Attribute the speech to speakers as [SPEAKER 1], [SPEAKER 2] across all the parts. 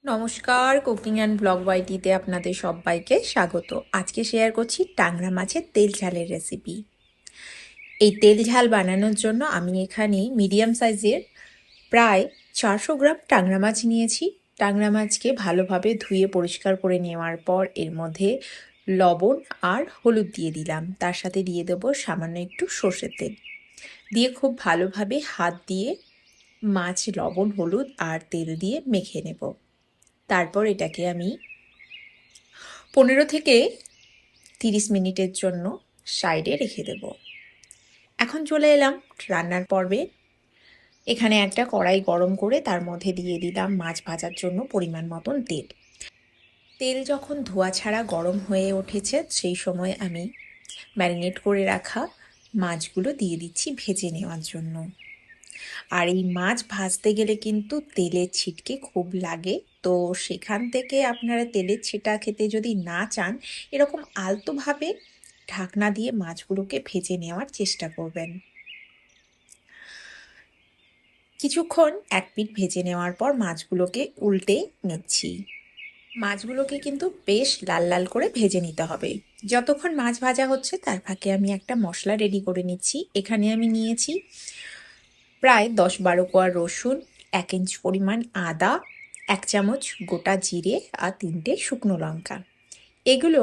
[SPEAKER 1] নমস্কার, cooking and blog ওয়াইটিতে আপনাদের সবাইকে স্বাগত। আজকে শেয়ার করছি ট্যাংরা মাছের তেল ঝালের রেসিপি। এই তেল ঝাল বানানোর জন্য আমি এখানে মিডিয়াম সাইজের প্রায় 400 গ্রাম ট্যাংরা মাছ নিয়েছি। ট্যাংরা মাছকে ভালোভাবে ধুয়ে পরিষ্কার করে নেওয়ার পর এর মধ্যে লবণ আর হলুদ দিয়ে দিলাম। তার সাথে দিয়ে দেবো সামান্য একটু সর্ষের তেল। দিয়ে খুব ভালোভাবে হাত দিয়ে মাছ লবণ হলুদ আর তেল দিয়ে মেখে নেব। তারপর এটাকে আমি 15 থেকে 30 মিনিটের জন্য সাইডে রেখে দেব। এখন চলে এলাম রান্নার পর্বে। এখানে একটা কড়াই গরম করে তার মধ্যে দিয়ে দিলাম মাছ ভাজার জন্য পরিমাণ মতন তেল। তেল যখন ধোয়া ছাড়া গরম হয়ে উঠেছে সেই সময় আমি ম্যারিনেট করে রাখা মাছগুলো দিয়ে দিচ্ছি ভেজে নেওয়ার জন্য। আর এই মাছ ভাজতে গেলে কিন্তু তেলের ছিটকে খুব লাগে, তো সেখান থেকে আপনারা তেলের ছিটা খেতে যদি না চান এরকম আলতোভাবে ঢাকনা দিয়ে মাছগুলোকে ভেজে নেওয়ার চেষ্টা করবেন। কিছুক্ষণ এক পিঠ ভেজে নেওয়ার পর মাছগুলোকে উল্টে নিচ্ছি। মাছগুলোকে কিন্তু বেশ লাল লাল করে ভেজে নিতে হবে। যতক্ষণ মাছ ভাজা হচ্ছে তার ফাঁকে আমি একটা মশলা রেডি করে নিচ্ছি। এখানে আমি নিয়েছি প্রায় 10-12 কোয়া রসুন, 1 ইঞ্চ পরিমাণ আদা, 1 চামচ গোটা জিরে আর 3টে শুকনো লঙ্কা। এগুলো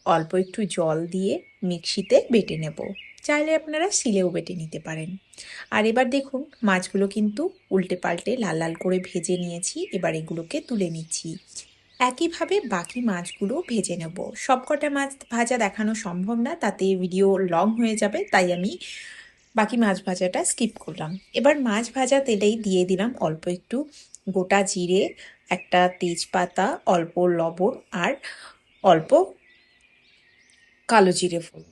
[SPEAKER 1] অল্প একটু জল দিয়ে মিক্সিতে বেটে নেব। চাইলে আপনারা শিলেও বেটে নিতে পারেন। আর এবার দেখুন মাছগুলো কিন্তু উল্টে পাল্টে লাল লাল করে ভেজে নিয়েছি। এবার এগুলোকে তুলে নিচ্ছি। একইভাবে বাকি মাছগুলো ভেজে নেব। সবকটা মাছ ভাজা দেখানো সম্ভব না, তাতে ভিডিও লং হয়ে যাবে, তাই আমি বাকি মাছ ভাজাটা স্কিপ করলাম। এবার মাছ ভাজা তেলেই দিয়ে দিলাম অল্প একটু গোটা জিরে, একটা তেজপাতা, অল্প লবণ আর অল্প কালো জিরে ফোড়ন।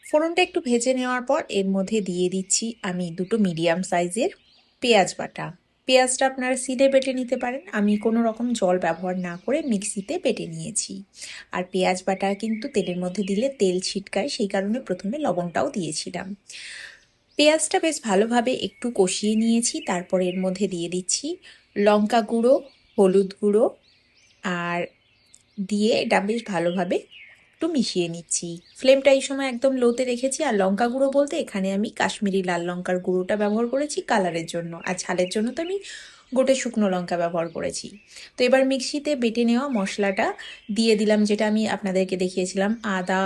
[SPEAKER 1] ফোড়নটা একটু ভেজে নেওয়ার পর এর মধ্যে দিয়ে দিচ্ছি আমি 2টো মিডিয়াম সাইজের পেঁয়াজ বাটা। পেঁয়াজটা আপনারা শিলে বেটে নিতে পারেন, আমি কোনো রকম জল ব্যবহার না করে মিক্সিতে বেটে নিয়েছি। আর পেঁয়াজ বাটা কিন্তু তেলের মধ্যে দিলে তেল ছিটকায়, সেই কারণে প্রথমে লবণটাও দিয়েছিলাম। পেঁয়াজটা বেশ ভালোভাবে একটু কষিয়ে নিয়েছি। তারপর এর মধ্যে দিয়ে দিচ্ছি লঙ্কা গুঁড়ো, হলুদ গুঁড়ো আর দিয়ে এটা বেশ ভালোভাবে একটু মিশিয়ে নিচ্ছি। ফ্লেমটা এই সময় একদম লোতে রেখেছি। আর লঙ্কা গুঁড়ো বলতে এখানে আমি কাশ্মীরি লাল লঙ্কার গুঁড়োটা ব্যবহার করেছি কালারের জন্য, আর ঝালের জন্য তো আমি গোটে শুকনো লঙ্কা ব্যবহার করেছি। তো এবার মিক্সিতে বেটে নেওয়া মশলাটা দিয়ে দিলাম, যেটা আমি আপনাদেরকে দেখিয়েছিলাম, আদা,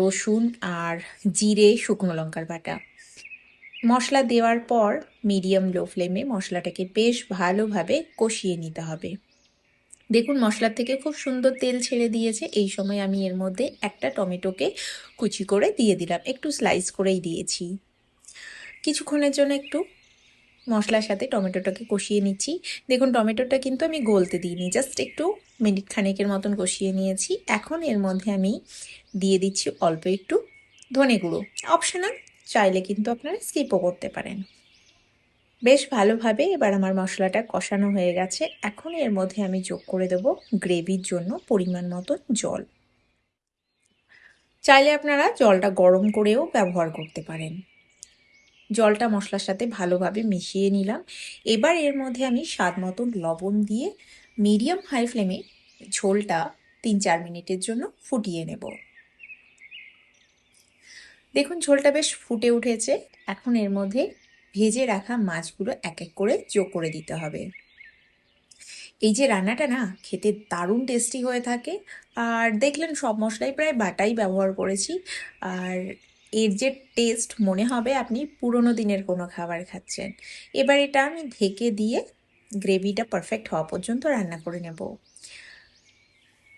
[SPEAKER 1] রসুন আর জিরে, শুকনো লঙ্কার বাটা। মশলা দেওয়ার পর মিডিয়াম লো ফ্লেমে মশলাটাকে বেশ ভালোভাবে কষিয়ে নিতে হবে। দেখুন মশলার থেকে খুব সুন্দর তেল ছেড়ে দিয়েছে। এই সময় আমি এর মধ্যে একটা টমেটোকে কুচি করে দিয়ে দিলাম, একটু স্লাইস করেই দিয়েছি। কিছুক্ষণের জন্য একটু মশলার সাথে টমেটোটাকে কষিয়ে নিচ্ছি। দেখুন টমেটোটা কিন্তু আমি গলতে দিইনি, জাস্ট একটু মিনিট খানেকের মতন কষিয়ে নিয়েছি। এখন এর মধ্যে আমি দিয়ে দিচ্ছি অল্প একটু ধনে গুঁড়ো, অপশনাল, চাইলে কিন্তু আপনারা স্কিপও করতে পারেন। বেশ ভালোভাবে এবার আমার মশলাটা কষানো হয়ে গেছে। এখন এর মধ্যে আমি যোগ করে দেব গ্রেভির জন্য পরিমাণ মতো জল। চাইলে আপনারা জলটা গরম করেও ব্যবহার করতে পারেন। জলটা মশলার সাথে ভালোভাবে মিশিয়ে নিলাম। এবার এর মধ্যে আমি স্বাদ মতন লবণ দিয়ে মিডিয়াম হাই ফ্লেমে ঝোলটা 3-4 মিনিটের জন্য ফুটিয়ে নেব। দেখুন ঝোলটা বেশ ফুটে উঠেছে। এখন এর মধ্যে ভেজে রাখা মাছগুলো এক এক করে যোগ করে দিতে হবে। এই যে রান্নাটা না খেতে দারুণ টেস্টি হয়ে থাকে। আর দেখলেন সব মশলাই প্রায় বাটাই ব্যবহার করেছি। আর এর যে টেস্ট মনে হবে আপনি পুরোনো দিনের কোনো খাবার খাচ্ছেন। এবার এটা আমি ঢেকে দিয়ে গ্রেভিটা পারফেক্ট হওয়া পর্যন্ত রান্না করে নেব।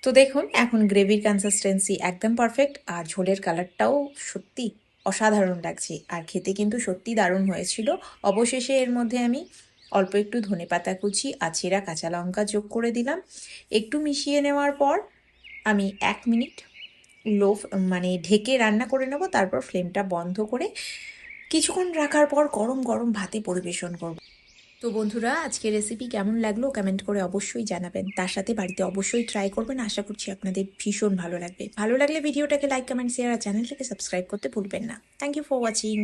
[SPEAKER 1] তো দেখুন এখন গ্রেভির কনসিস্টেন্সি একদম পারফেক্ট, আর ঝোলের কালারটাও সত্যি অসাধারণ লাগছে, আর খেতে কিন্তু সত্যি দারুণ হয়েছিল। অবশেষে এর মধ্যে আমি অল্প একটু ধনেপাতা কুচি আর ছেঁড়া কাঁচা লঙ্কা যোগ করে দিলাম। একটু মিশিয়ে নেওয়ার পর আমি 1 মিনিট লো মানে ঢেকে রান্না করে নেব। তারপর ফ্লেমটা বন্ধ করে কিছুক্ষণ রাখার পর গরম গরম ভাতে পরিবেশন করব। তো বন্ধুরা আজকের রেসিপি কেমন লাগলো কমেন্ট করে অবশ্যই জানাবেন। তার সাথে বাড়িতে অবশ্যই ট্রাই করবেন, আশা করছি আপনাদের ভীষণ ভালো লাগবে। ভালো লাগলে ভিডিওটাকে লাইক, কমেন্ট, শেয়ার আর চ্যানেলটাকে সাবস্ক্রাইব করতে ভুলবেন না। Thank you for watching.